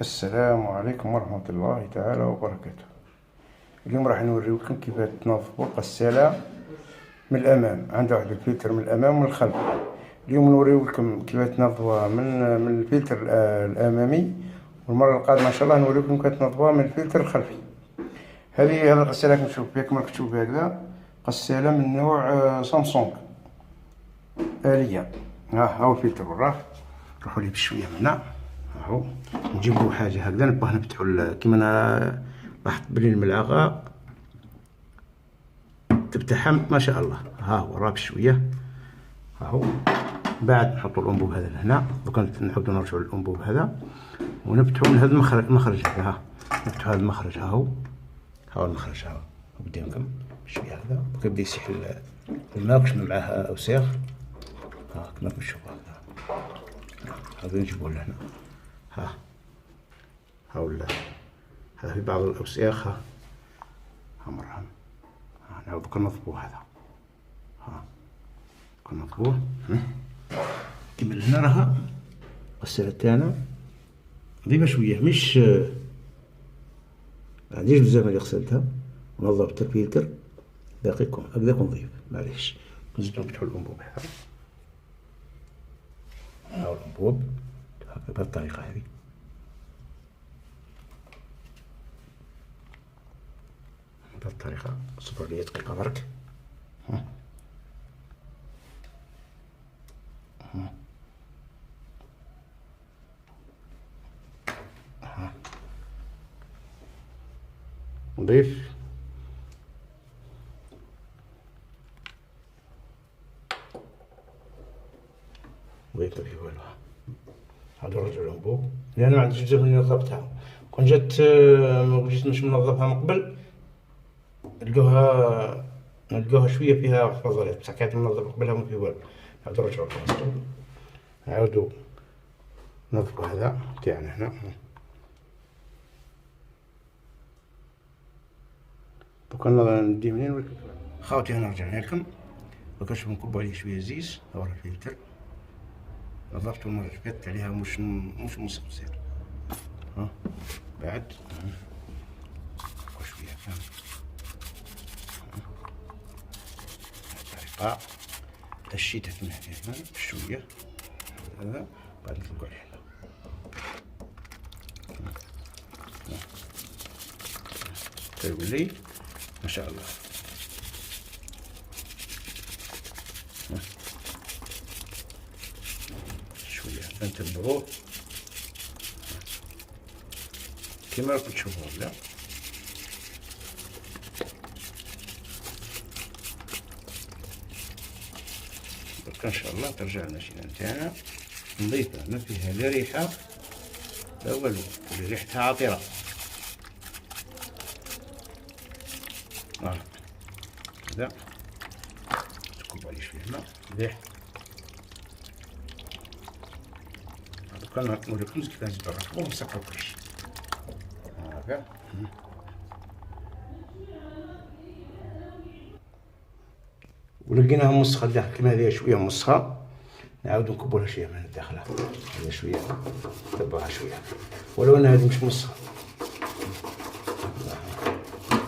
السلام عليكم ورحمة الله تعالى وبركاته. اليوم راح نوريكم كيف تنظفوا الغسالة من الأمام. عندها واحد الفلتر من الأمام ومن الخلف. اليوم نوريكم كيف تنظفوها من الفلتر الأمامي، والمرة القادمة إن شاء الله نوريكم كيف تنظفوها من الفلتر الخلفي. هذه الغسالة كما تشوف فيها، كما راك تشوف هكذا، غسالة من نوع سامسونج آلية. هاو الفلتر وراه، نروحو ليه بشوية من هنا. اهو نجيبو حاجه هكذا نبغى نفتحو كيما انا لاحظت بلي الملعقه تفتحها ما شاء الله. ها هو راه بشويه. اهو بعد نحطو الانبوب هذا لهنا. دوكا نحبو نرجعو للانبوب هذا ونفتحو من هذا المخرج هذا. ها نفتحو هذا المخرج. هاهو المخرج. هاهو قدامكم بشويه هكذا. دوكا يبدا يسيح الماء واش معاه اوساخ. ها كما تشوفوا هذا نجيبوه لهنا. هاولا هذا في بعض الأوساخ. ها مرة نعاودو كنظفوه هذا. كنظفوه كيما لهنا. راها الغسالة تاعنا نظيفة شوية، مش معنديش بزاف ملي غسلتها ونظفت الفلتر باقي هكذاك نظيف. معليش نزيدو نفتحو الأنبوب هذا. هاو الأنبوب هكذا بهاد الطريقة هذه. بهاد الطريقة. صبروا لي دقيقة برك. نضيف ما فيه والو. هادو نرجعو للأنبوب لأن معنديش بزاف ملي نظفتها. كون جات مش منظفها من قبل نلقوها شويه فيها فضلات، بصح كانت منظفه قبلها ما فيه والو. نعاودو نرجعو لبلاصتو. نعاودو نظفو هذا تاعنا هنا. دوكا ندي منين نوريكم خاوتي. انا رجعنا لكم. دوكا شوفو نكبو عليه شويه زيت. ها هو الفلتر نظفتو المره اللي فاتت عليها مش مصير. بعد شويه كامل الطريقة. دشيتها من هنا بشويه هذا. بعد نطلقو عليه هنا. تيولي ما شاء الله. شويه نتبعوه كيما راكم تشوفوا. لا ان شاء الله ترجع الماكينه نتاعنا نظيفه، ما فيها لا ريحه لا والو، اللي ريحتها عطره. كذا تكب عليه شويه ماء مليح. دوكا نوريكم كيفاش نزيدو نركبو ونسكرو كلشي. هاكا ولقيناها مسخه الداخل كيما هذه شويه مسخه. نعاودو نكبولها شويه من الداخل. هذه شويه نتبعوها شويه ولو ان هذه مش مسخه.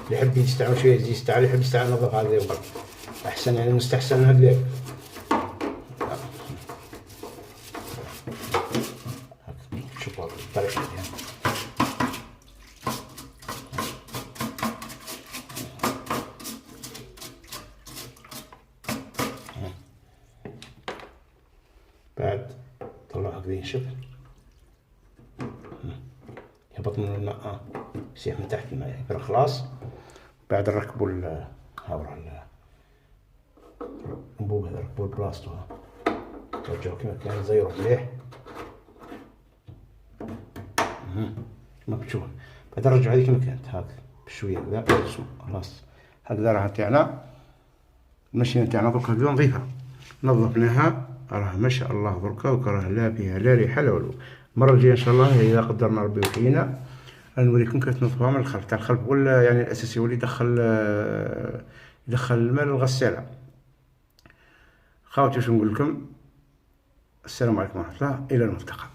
اللي يحب يستعمل شويه زيت يستعمل، اللي يحب يستعمل نظف هذا برك احسن، يعني مستحسن من هكذاك. شوفوا الطريقه يعني. بعد طلعو هكذا ينشف، يهبط منو الماء. يسيح من تحت الماء يكون خلاص. بعد نركبو هاورا الانبوب هذا، نركبو لبلاصتو. نرجعو كيما كان نزيرو مليح كيما كتشوف. بعد نرجعو هذه كيما كانت هاك بشويه هكذا. خلاص هكذا راه تاعنا الماشينه تاعنا دركا هكذا نظيفه. نظفناها راه ما شاء الله دركا، وكراه لا فيها لا ريحه لا والو. المره الجايه ان شاء الله اذا قدرنا ربي وحيينا نوريكم كيف تنظفوها من الخلف. تاع الخلف هو يعني الاساسي، هو اللي يدخل الماء للغساله. خاوتي واش نقول لكم، السلام عليكم ورحمه الله، الى الملتقى.